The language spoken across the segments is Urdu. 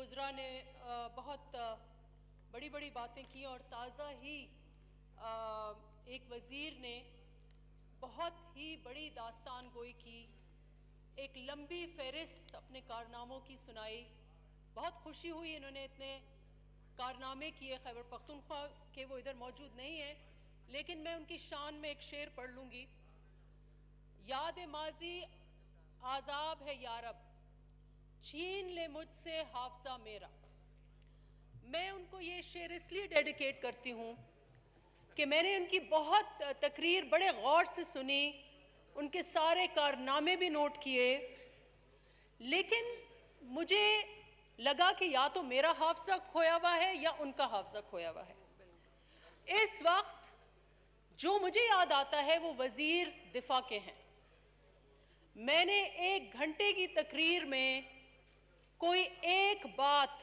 گزرا نے بہت بڑی بڑی باتیں کی اور تازہ ہی ایک وزیر نے بہت ہی بڑی داستان گوئی کی، ایک لمبی فہرست اپنے کارناموں کی سنائی۔ بہت خوشی ہوئی، انہوں نے اتنے کارنامے کیے خیبر پختونخوا کے، وہ ادھر موجود نہیں ہیں، لیکن میں ان کی شان میں ایک شعر پڑھ لوں گی۔ یاد ماضی عذاب ہے یارب، چھین لے مجھ سے حافظہ میرا۔ میں ان کو یہ شعر اس لیے ڈیڈیکیٹ کرتی ہوں کہ میں نے ان کی بہت تقریر بڑے غور سے سنی، ان کے سارے کارنامے بھی نوٹ کیے، لیکن مجھے لگا کہ یا تو میرا حافظہ کھویا ہوا ہے یا ان کا حافظہ کھویا ہوا ہے۔ اس وقت جو مجھے یاد آتا ہے وہ وزیر دفاع کے ہیں۔ میں نے 1 گھنٹے کی تقریر میں کوئی ایک بات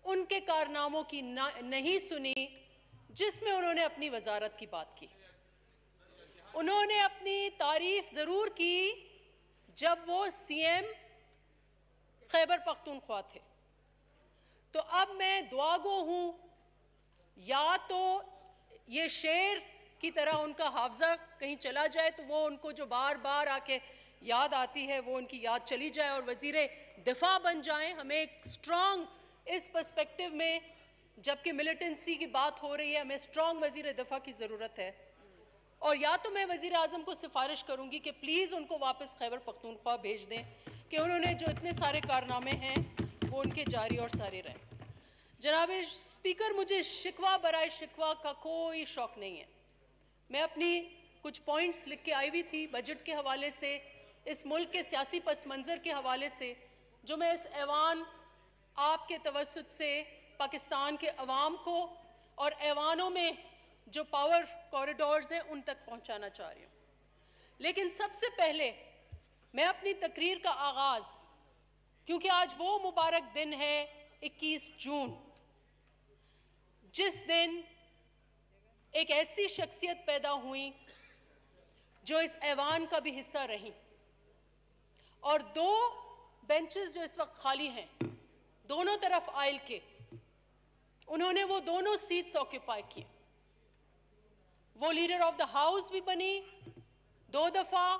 ان کے کارناموں کی نہیں سنی جس میں انہوں نے اپنی وزارت کی بات کی۔ انہوں نے اپنی تعریف ضرور کی جب وہ سی ایم خیبر پختونخوا تھے، تو اب میں دعا گو ہوں یا تو یہ شعر کی طرح ان کا حافظہ کہیں چلا جائے تو وہ ان کو جو بار بار آ کے یاد آتی ہے وہ ان کی یاد چلی جائے اور وزیر دفاع بن جائیں۔ ہمیں ایک سٹرونگ اس پرسپیکٹو میں، جبکہ ملیٹنسی کی بات ہو رہی ہے، ہمیں سٹرونگ وزیر دفاع کی ضرورت ہے۔ اور یا تو میں وزیر اعظم کو سفارش کروں گی کہ پلیز ان کو واپس خیبر پختونخوا بھیج دیں کہ انہوں نے جو اتنے سارے کارنامے ہیں وہ ان کے جاری اور سارے رہیں۔ جناب اسپیکر، مجھے شکوہ برائے شکوہ کا کوئی شوق نہیں ہے۔ میں اپنی کچھ پوائنٹس لکھ کے آئی ہوئی تھی بجٹ کے حوالے سے، اس ملک کے سیاسی پس منظر کے حوالے سے، جو میں اس ایوان آپ کے توسط سے پاکستان کے عوام کو اور ایوانوں میں جو پاور کوریڈورز ہیں ان تک پہنچانا چاہ رہی ہوں۔ لیکن سب سے پہلے میں اپنی تقریر کا آغاز، کیونکہ آج وہ مبارک دن ہے 21 جون، جس دن ایک ایسی شخصیت پیدا ہوئی جو اس ایوان کا بھی حصہ رہی، اور 2 بینچز جو اس وقت خالی ہیں دونوں طرف آئل کے، انہوں نے وہ دونوں سیٹس آکیپائی کی۔ وہ لیڈر آف دا ہاؤس بھی بنی 2 دفعہ،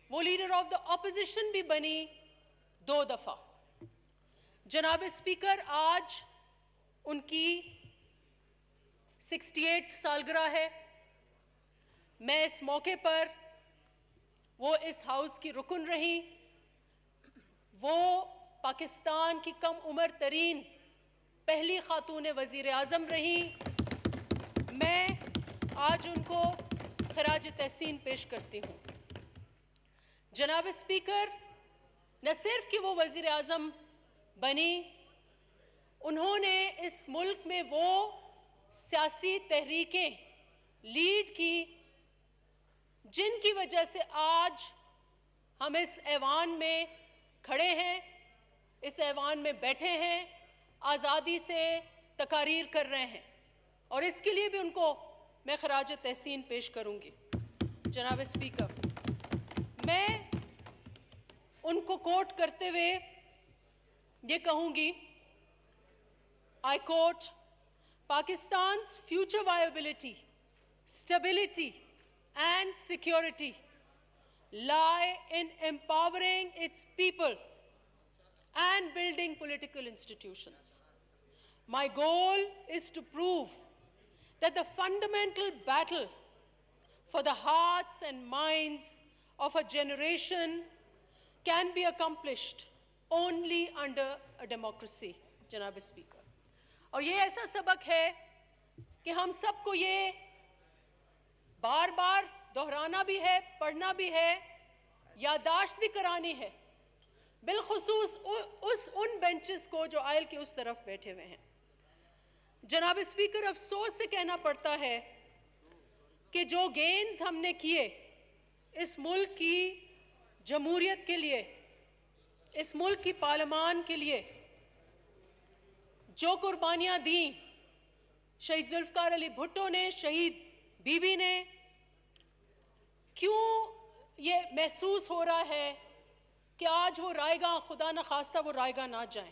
وہ لیڈر آف دا اپوزیشن بھی بنی 2 دفعہ۔ جناب اسپیکر، آج ان کی 68 سالگرہ ہے۔ میں اس موقع پر، وہ اس ہاؤس کی رکن رہیں، وہ پاکستان کی کم عمر ترین پہلی خاتون وزیر اعظم رہیں، میں آج ان کو خراج تحسین پیش کرتی ہوں۔ جناب اسپیکر، نہ صرف کہ وہ وزیر اعظم بنی، انہوں نے اس ملک میں وہ سیاسی تحریکیں لیڈ کی جن کی وجہ سے آج ہم اس ایوان میں کھڑے ہیں، اس ایوان میں بیٹھے ہیں، آزادی سے تقاریر کر رہے ہیں، اور اس کے لیے بھی ان کو میں خراج تحسین پیش کروں گی۔ جناب اسپیکر، میں ان کو کوٹ کرتے ہوئے یہ کہوں گی، I quote, Pakistan's future viability, stability and security lie in empowering its people and building political institutions. My goal is to prove that the fundamental battle for the hearts and minds of a generation can be accomplished only under a democracy. جناب اسپیکر، اور یہ ایسا سبق ہے کہ ہم سب کو یہ بار بار دہرانا بھی ہے، پڑھنا بھی ہے، یادداشت بھی کرانی ہے، بالخصوص ان بینچز کو جو آئل کے اس طرف بیٹھے ہوئے ہیں۔ جناب اسپیکر، افسوس سے کہنا پڑتا ہے کہ جو گینز ہم نے کیے اس ملک کی جمہوریت کے لیے، اس ملک کی پارلیمان کے لیے، جو قربانیاں دیں شہید ذوالفقار علی بھٹو نے، شہید بی بی نے، کیوں یہ محسوس ہو رہا ہے کہ آج وہ رائے گاہ، خدا نخواستہ وہ رائے گاہ نہ جائیں؟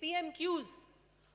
PMQs,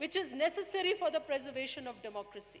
which is necessary for the preservation of democracy.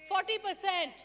40%।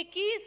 21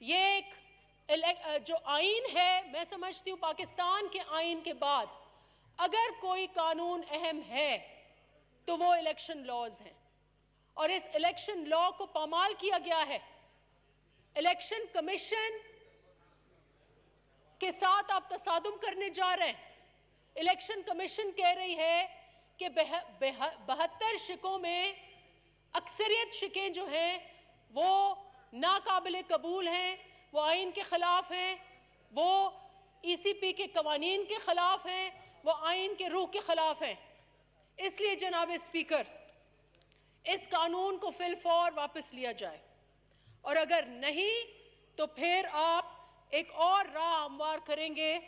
یہ ایک جو آئین ہے، میں سمجھتی ہوں پاکستان کے آئین کے بعد اگر کوئی قانون اہم ہے تو وہ الیکشن لاز ہیں، اور اس الیکشن لا کو پامال کیا گیا ہے۔ الیکشن کمیشن کے ساتھ آپ تصادم کرنے جا رہے ہیں۔ الیکشن کمیشن کہہ رہی ہے کہ 72 شکوں میں اکثریت شکیں جو ہیں وہ ناقابل قبول ہیں، وہ آئین کے خلاف ہیں، وہ ای سی پی کے قوانین کے خلاف ہیں، وہ آئین کے روح کے خلاف ہیں۔ اس لیے جناب اسپیکر، اس قانون کو فی الفور واپس لیا جائے، اور اگر نہیں تو پھر آپ ایک اور راہ ہموار کریں گے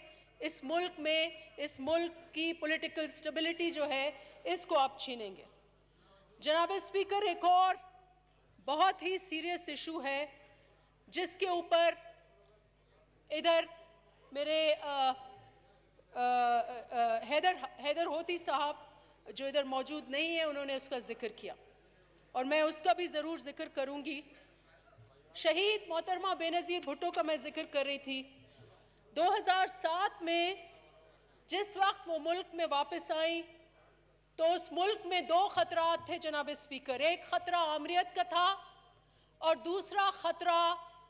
اس ملک میں، اس ملک کی پولیٹیکل سٹیبلٹی جو ہے اس کو آپ چھینیں گے۔ جناب اسپیکر، ایک اور بہت ہی سیریس ایشو ہے جس کے اوپر ادھر میرے حیدر ہوتی صاحب جو ادھر موجود نہیں ہیں، انہوں نے اس کا ذکر کیا اور میں اس کا بھی ضرور ذکر کروں گی۔ شہید محترمہ بے نظیر بھٹو کا میں ذکر کر رہی تھی۔ 2007 میں جس وقت وہ ملک میں واپس آئیں تو اس ملک میں 2 خطرات تھے جناب اسپیکر۔ ایک خطرہ آمریت کا تھا اور دوسرا خطرہ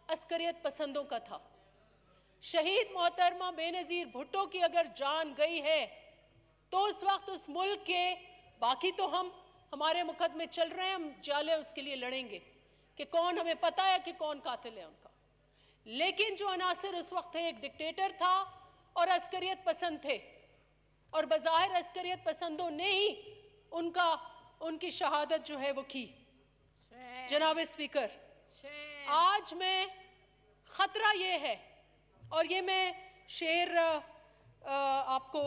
عسکریت پسندوں کا تھا۔ شہید محترمہ بے نظیر بھٹو کی اگر جان گئی ہے تو اس وقت اس ملک کے باقی تو ہمارے مقدمے چل رہے ہیں، ہم جالے اس کے لیے لڑیں گے کہ کون، ہمیں پتہ ہے کہ کون قاتل ہے ان کا، لیکن جو عناصر اس وقت تھے، ایک ڈکٹیٹر تھا اور عسکریت پسند تھے، اور بظاہر عسکریت پسندوں نے ہی ان کی شہادت جو ہے وہ کی۔ جناب اسپیکر، آج میں خطرہ یہ ہے، اور یہ میں شعر آپ کو،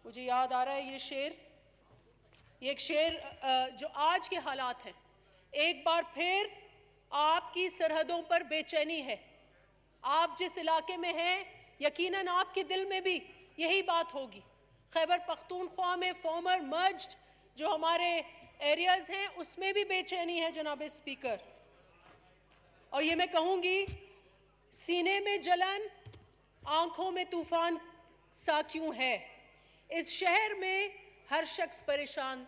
مجھے یاد آ رہا ہے یہ ایک شعر جو آج کے حالات ہیں۔ ایک بار پھر آپ کی سرحدوں پر بے چینی ہے۔ آپ جس علاقے میں ہیں یقیناً آپ کے دل میں بھی یہی بات ہوگی۔ خیبر پختونخوا میں فارمر مرجڈ جو ہمارے ایریاز ہیں اس میں بھی بے چینی ہے جناب اسپیکر، اور یہ میں کہوں گی سینے میں جلن، آنکھوں میں طوفان سا کیوں ہے، اس شہر میں ہر شخص پریشان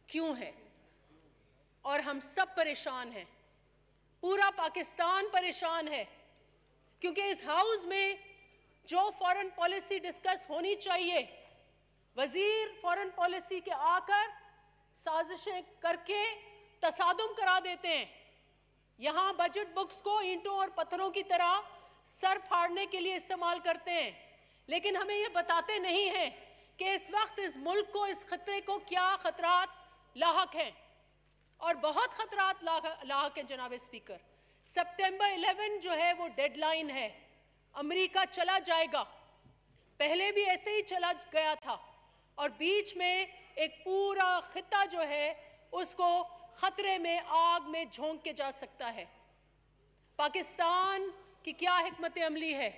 کیوں ہے، اور ہم سب پریشان ہیں، پورا پاکستان پریشان ہے، کیونکہ اس ہاؤس میں جو فورن پالیسی ڈسکس ہونی چاہیے، وزیر فورن پالیسی کے آ کر سازشیں کر کے تصادم کرا دیتے ہیں۔ یہاں بجٹ بکس کو اینٹوں اور پتھروں کی طرح سر پھاڑنے کے لیے استعمال کرتے ہیں، لیکن ہمیں یہ بتاتے نہیں ہیں کہ اس وقت اس ملک کو، اس خطرے کو کیا خطرات لاحق ہیں، اور بہت خطرات لاحق ہیں جناب اسپیکر۔ سپٹمبر 11 جو ہے وہ ڈیڈ لائن ہے، امریکہ چلا جائے گا، پہلے بھی ایسے ہی چلا گیا تھا، اور بیچ میں ایک پورا خطہ جو ہے اس کو خطرے میں، آگ میں جھونک کے جا سکتا ہے۔ پاکستان کی کیا حکمت عملی ہے؟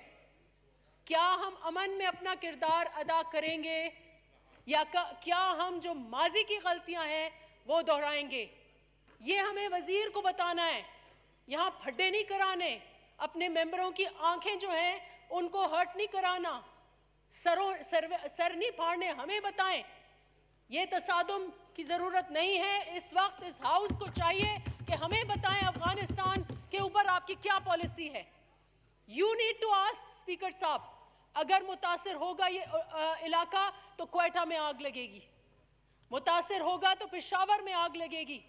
کیا ہم امن میں اپنا کردار ادا کریں گے، یا کیا ہم جو ماضی کی غلطیاں ہیں وہ دہرائیں گے؟ یہ ہمیں وزیر کو بتانا ہے، یہاں پھڈے نہیں کرانے، اپنے ممبروں کی آنکھیں جو ہیں ان کو ہرٹ نہیں کرانا، سر نہیں پھاڑنے، ہمیں بتائیں۔ یہ تصادم کی ضرورت نہیں ہے، اس وقت اس ہاؤس کو چاہیے کہ ہمیں بتائیں افغانستان کے اوپر آپ کی کیا پالیسی ہے۔ You need to ask speaker صاحب، اگر متاثر ہوگا یہ علاقہ تو کوئٹہ میں آگ لگے گی، متاثر ہوگا تو پشاور میں آگ لگے گی،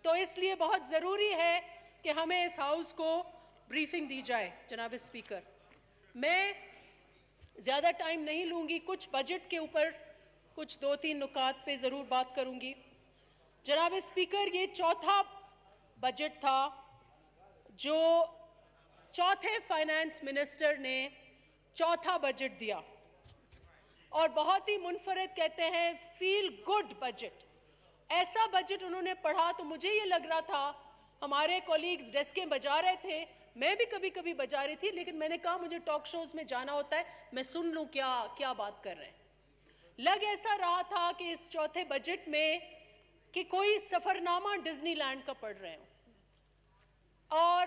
تو اس لیے بہت ضروری ہے کہ ہمیں اس ہاؤس کو بریفنگ دی جائے۔ جناب اسپیکر، میں زیادہ ٹائم نہیں لوں گی، کچھ بجٹ کے اوپر کچھ 2-3 نکات پہ ضرور بات کروں گی۔ جناب اسپیکر، یہ چوتھا بجٹ تھا جو چوتھے فائنانس منسٹر نے چوتھا بجٹ دیا، اور بہت ہی منفرد کہتے ہیں فیل گڈ بجٹ۔ ایسا بجٹ انہوں نے پڑھا تو مجھے یہ لگ رہا تھا، ہمارے کولیگز ڈیسکیں بجا رہے تھے، میں بھی کبھی کبھی بجا رہی تھی، لیکن میں نے کہا مجھے ٹاک شوز میں جانا ہوتا ہے، میں سن لوں کیا بات کر رہے ہیں۔ لگ ایسا رہا تھا کہ اس چوتھے بجٹ میں کہ کوئی سفر نامہ ڈزنی لینڈ کا پڑھ رہے ہوں، اور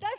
10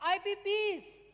IPPs,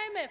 IMF?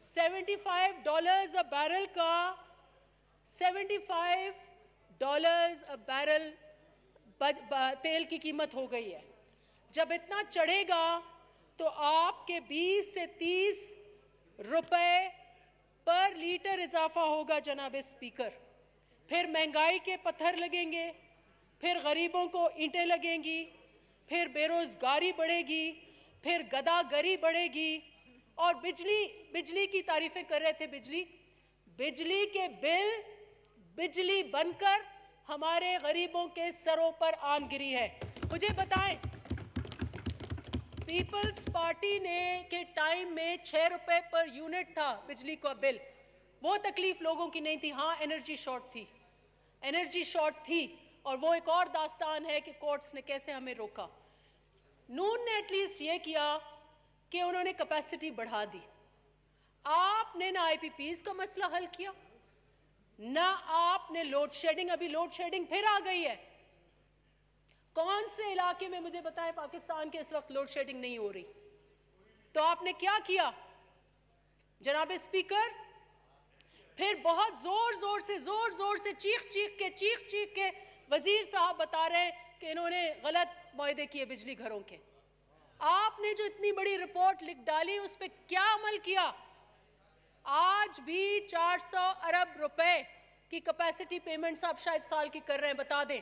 $75 a barrel کا $75 a barrel تیل کی قیمت ہو گئی ہے. جب اتنا چڑھے گا تو آپ کے 20 سے 30 روپے پر لیٹر اضافہ ہوگا جناب اسپیکر. پھر مہنگائی کے پتھر لگیں گے, پھر غریبوں کو اینٹیں لگیں گی, پھر بے روزگاری بڑھے گی, پھر گدا گری بڑھے گی. اور بجلی کی تعریفیں کر رہے تھے, بجلی کے بل بجلی بن کر ہمارے غریبوں کے سروں پر آن گری ہے. مجھے بتائیں, پیپلز پارٹی کے ٹائم میں 6 روپے پر یونٹ تھا بجلی کا بل. وہ تکلیف لوگوں کی نہیں تھی. ہاں انرجی شارٹ تھی, اور وہ ایک اور داستان ہے کہ کورٹس نے کیسے ہمیں روکا. نون نے ایٹ لیسٹ یہ کیا کہ انہوں نے کیپیسٹی بڑھا دی. آپ نے نہ آئی پی پیز کا مسئلہ حل کیا, نہ آپ نے لوڈ شیڈنگ, ابھی لوڈ شیڈنگ پھر آ گئی ہے. کون سے علاقے میں مجھے بتائیں پاکستان کے اس وقت لوڈ شیڈنگ نہیں ہو رہی؟ تو آپ نے کیا کیا جناب اسپیکر؟ پھر بہت زور زور سے چیخ کے وزیر صاحب بتا رہے ہیں کہ انہوں نے غلط معاہدے کیے بجلی گھروں کے. آپ نے جو اتنی بڑی رپورٹ لکھ ڈالی اس پہ کیا عمل کیا؟ آج بھی 400 ارب روپے کی کیپیسٹی پیمنٹس آپ شاید سال کی کر رہے ہیں, بتا دیں.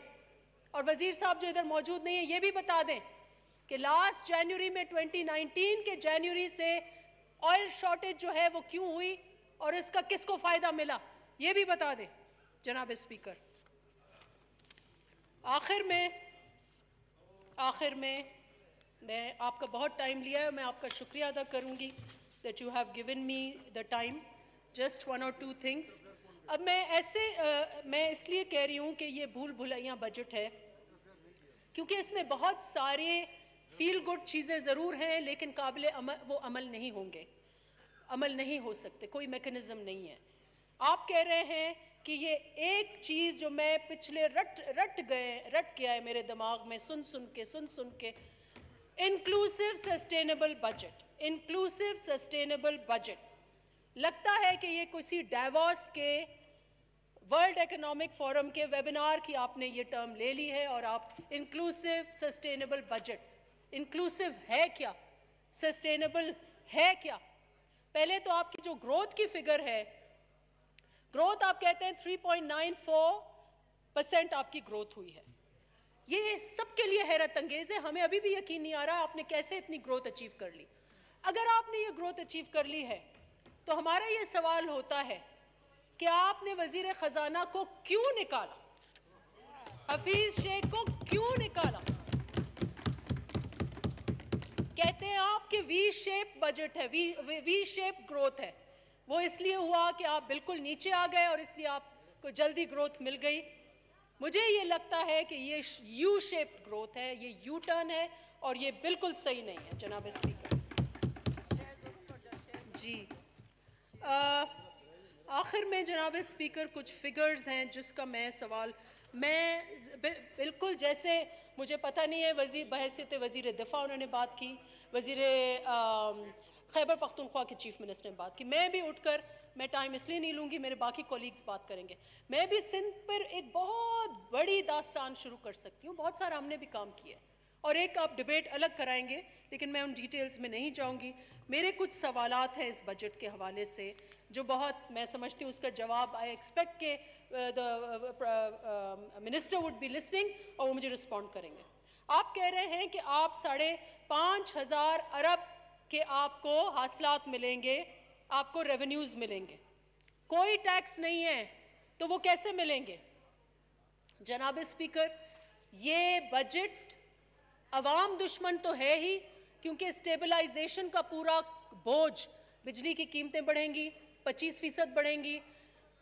اور وزیر صاحب جو ادھر موجود نہیں ہیں یہ بھی بتا دیں کہ لاسٹ جنوری میں 2019 کے جنوری سے آئل شارٹیج جو ہے وہ کیوں ہوئی اور اس کا کس کو فائدہ ملا, یہ بھی بتا دیں جناب اسپیکر. آخر میں میں آپ کا بہت ٹائم لیا ہے, میں آپ کا شکریہ ادا کروں گی that you have given me the time. Just 1 or 2 things. اب میں اس لیے کہہ رہی ہوں کہ یہ بھول بھلائیاں بجٹ ہے کیونکہ اس میں بہت سارے فیل گڈ چیزیں ضرور ہیں لیکن قابل وہ عمل نہیں ہوں گے, عمل نہیں ہو سکتے, کوئی میکنزم نہیں ہے. آپ کہہ رہے ہیں کہ یہ ایک چیز جو میں پچھلے رٹ گیا ہے میرے دماغ میں سن کے انکلوسیو سسٹینیبل بجٹ. لگتا ہے کہ یہ کسی ڈیووس کے ورلڈ اکنامک فورم کے ویبینار کی آپ نے یہ ٹرم لے لی ہے اور آپ انکلوسیو سسٹینیبل بجٹ, انکلوسیو ہے کیا, سسٹینیبل ہے کیا؟ پہلے تو آپ کی جو گروتھ کی فگر ہے, گروتھ آپ کہتے ہیں 3.94% آپ کی گروتھ ہوئی ہے. یہ سب کے لیے حیرت انگیز ہے, ہمیں ابھی بھی یقین نہیں آ رہا آپ نے کیسے اتنی گروتھ اچیو کر لی. اگر آپ نے یہ گروتھ اچیو کر لی ہے تو ہمارا یہ سوال ہوتا ہے کہ آپ نے وزیر خزانہ کو کیوں نکالا, حفیظ شیخ کو کیوں نکالا؟ کہتے ہیں آپ کہ وی شیپ بجٹ ہے, وی شیپ گروتھ ہے. وہ اس لیے ہوا کہ آپ بالکل نیچے آ گئے اور اس لیے آپ کو جلدی گروتھ مل گئی. مجھے یہ لگتا ہے کہ یہ یو شیپ گروتھ ہے, یہ یو ٹرن ہے اور یہ بالکل صحیح نہیں ہے جناب اسپیکر. جی آخر میں جناب اسپیکر کچھ فگرز ہیں جس کا میں بالکل جیسے مجھے پتہ نہیں ہے بحیثیت وزیر دفاع انہوں نے بات کی, وزیر خیبر پختونخوا کے چیف منسٹر نے بات کی. میں بھی اٹھ کر, میں ٹائم اس لیے نہیں لوں گی, میرے باقی کولیگز بات کریں گے. میں بھی سندھ پر ایک بہت بڑی داستان شروع کر سکتی ہوں, بہت سارا ہم نے بھی کام کیا ہے اور ایک آپ ڈیبیٹ الگ کرائیں گے لیکن میں ان ڈیٹیلز میں نہیں جاؤں گی. میرے کچھ سوالات ہیں اس بجٹ کے حوالے سے جو بہت میں سمجھتی ہوں اس کا جواب آئی ایکسپیکٹ کہ منسٹر وڈ بی لسننگ اور وہ مجھے رسپونڈ کریں گے. آپ کہہ رہے ہیں کہ آپ 5,500 ارب کے آپ کو حاصلات ملیں گے, آپ کو ریونیوز ملیں گے, کوئی ٹیکس نہیں ہے تو وہ کیسے ملیں گے؟ جناب اسپیکر یہ بجٹ عوام دشمن تو ہے ہی کیونکہ اسٹیبلائزیشن کا پورا بوجھ, بجلی کی قیمتیں بڑھیں گی, 25% بڑھیں گی,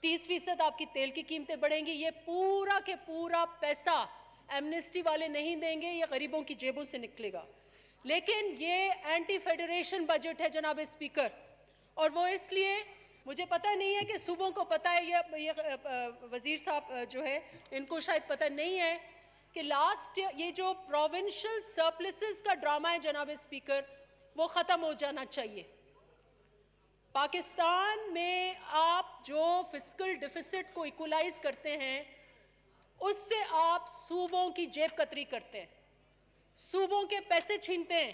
30% آپ کی تیل کی قیمتیں بڑھیں گی. یہ پورا کے پورا پیسہ ایمنسٹی والے نہیں دیں گے, یہ غریبوں کی جیبوں سے نکلے گا. لیکن یہ اینٹی فیڈریشن بجٹ ہے جناب اسپیکر, اور وہ اس لیے مجھے پتہ نہیں ہے کہ صوبوں کو پتہ ہے, یہ وزیر صاحب جو ہے ان کو شاید پتہ نہیں ہے کہ یہ جو پروونشل سرپلسز کا ڈرامہ ہے جناب اسپیکر وہ ختم ہو جانا چاہیے. پاکستان میں آپ جو فسکل ڈیفیسٹ کو ایکولائز کرتے ہیں اس سے آپ صوبوں کی جیب کتری کرتے ہیں، صوبوں کے پیسے چھینتے ہیں۔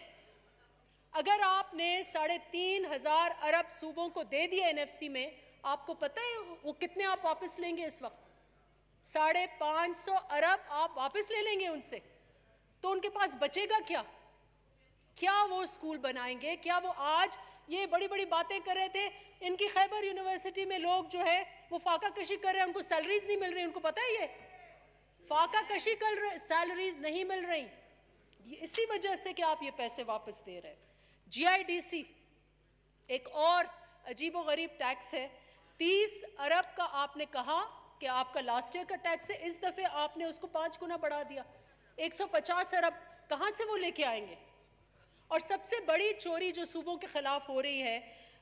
اگر آپ نے 3,500 ارب صوبوں کو دے دیا NFC میں، آپ کو پتہ ہے وہ کتنے آپ واپس لیں گے اس وقت؟ 550 ارب آپ واپس لے لیں گے ان سے، تو ان کے پاس بچے گا کیا؟ کیا وہ اسکول بنائیں گے؟ کیا وہ آج یہ بڑی بڑی باتیں کر رہے تھے، ان کی خیبر یونیورسٹی میں لوگ جو ہے وہ فاقہ کشی کر رہے ہیں، ان کو سیلریز نہیں مل رہی، ان کو پتہ ہے یہ فاقہ کشی کر رہے، سیلریز نہیں مل رہی، اسی وجہ سے کہ آپ یہ پیسے واپس دے رہے ہیں۔ GIDC ایک اور عجیب و غریب ٹیکس ہے، 30 ارب کا آپ نے کہا کہ آپ کا لاسٹ ایئر کا ٹیکس ہے، اس دفعہ آپ نے اس کو 5 گنا بڑھا دیا، 150 ارب کہاں سے وہ لے کے آئیں گے؟ اور سب سے بڑی چوری جو صوبوں کے خلاف ہو رہی ہے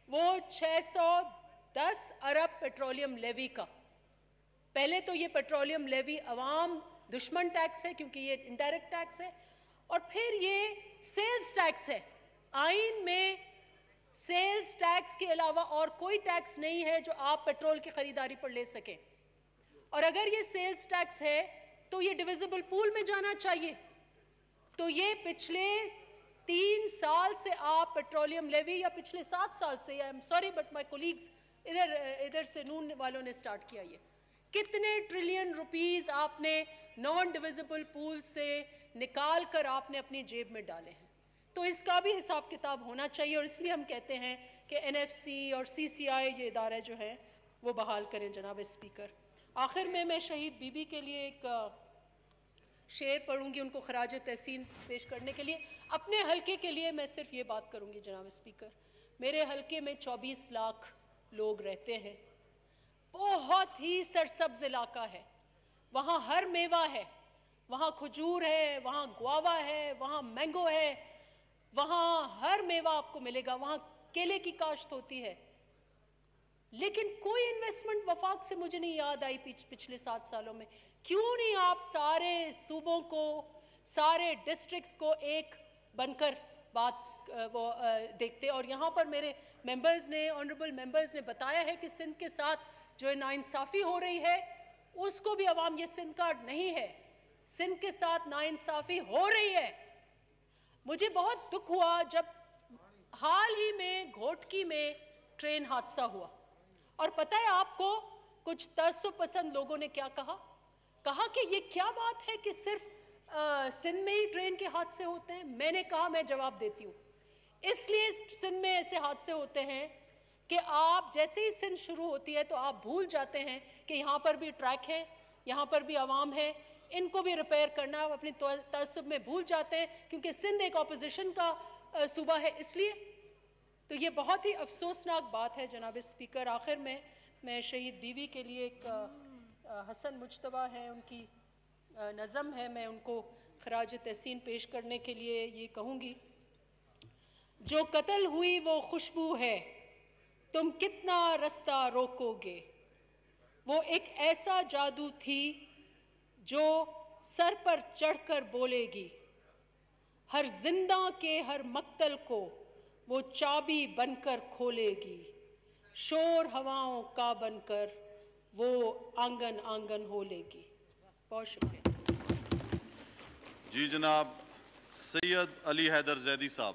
وہ 610 ارب پیٹرولیم لیوی کا۔ پہلے تو یہ پیٹرولیم لیوی عوام دشمن ٹیکس ہے کیونکہ یہ انڈائریکٹ ٹیکس ہے، اور پھر یہ سیلز ٹیکس ہے۔ آئین میں سیلز ٹیکس کے علاوہ اور کوئی ٹیکس نہیں ہے جو آپ پیٹرول کی خریداری پر لے سکیں، اور اگر یہ سیلز ٹیکس ہے تو یہ ڈویزیبل پول میں جانا چاہیے۔ تو یہ پچھلے 3 سال سے آپ پیٹرولیم لیوی، یا پچھلے 7 سال سے، I'm sorry but my colleagues ادھر سے نون والوں نے سٹارٹ کیا، یہ کتنے ٹریلین روپیز آپ نے نان ڈویزیبل پول سے نکال کر آپ نے اپنی جیب میں ڈالے ہیں۔ تو اس کا بھی حساب کتاب ہونا چاہیے، اور اس لیے ہم کہتے ہیں کہ NFC اور CCI یہ ادارے جو ہیں وہ بحال کریں جناب اسپیکر۔ آخر میں شہید بی بی کے لیے ایک شعر پڑھوں گی ان کو خراج تحسین پیش کرنے کے لیے۔ اپنے حلقے کے لیے میں صرف یہ بات کروں گی جناب اسپیکر، میرے حلقے میں 24 لاکھ لوگ رہتے ہیں، بہت ہی سرسبز علاقہ ہے، وہاں ہر میوہ ہے، وہاں کھجور ہے، وہاں گواوا ہے، وہاں مینگو ہے، وہاں ہر میوہ آپ کو ملے گا، وہاں کیلے کی کاشت ہوتی ہے، لیکن کوئی انویسٹمنٹ وفاق سے مجھے نہیں یاد آئی پچھلے 7 سالوں میں۔ کیوں نہیں آپ سارے صوبوں کو، سارے ڈسٹرکٹس کو ایک بن کر بات وہ دیکھتے؟ اور یہاں پر میرے ممبرز نے، آنریبل ممبرز نے بتایا ہے کہ سندھ کے ساتھ جو ناانصافی ہو رہی ہے اس کو بھی عوام، یہ سندھ کارڈ نہیں ہے، سندھ کے ساتھ ناانصافی ہو رہی ہے۔ مجھے بہت دکھ ہوا جب حال ہی میں گھوٹکی میں ٹرین حادثہ ہوا، اور پتہ ہے آپ کو کچھ تعصب پسند لوگوں نے کیا کہا کہ یہ کیا بات ہے کہ صرف سندھ میں ہی ٹرین کے حادثے ہوتے ہیں؟ میں نے کہا میں جواب دیتی ہوں، اس لیے سندھ میں ایسے حادثے ہوتے ہیں کہ آپ جیسے ہی سندھ شروع ہوتی ہے تو آپ بھول جاتے ہیں کہ یہاں پر بھی ٹریک ہے، یہاں پر بھی عوام ہے، ان کو بھی ریپیئر کرنا، اپنی تعصب میں بھول جاتے ہیں کیونکہ سندھ ایک اپوزیشن کا صوبہ ہے۔ اس لیے تو یہ بہت ہی افسوسناک بات ہے جناب اسپیکر۔ آخر میں شہید بیوی کے لیے ایک حسن مجتبیٰ ہے، ان کی نظم ہے، میں ان کو خراج تحسین پیش کرنے کے لیے یہ کہوں گی۔ جو قتل ہوئی وہ خوشبو ہے، تم کتنا رستہ روکو گے، وہ ایک ایسا جادو تھی جو سر پر چڑھ کر بولے گی، ہر زندہ کے ہر مقتل کو وہ چابی بن کر کھولے گی، شور ہواؤں کا بن کر وہ آنگن آنگن ہولے گی۔ بہت شکریہ۔ جی جناب سید علی حیدر زیدی صاحب۔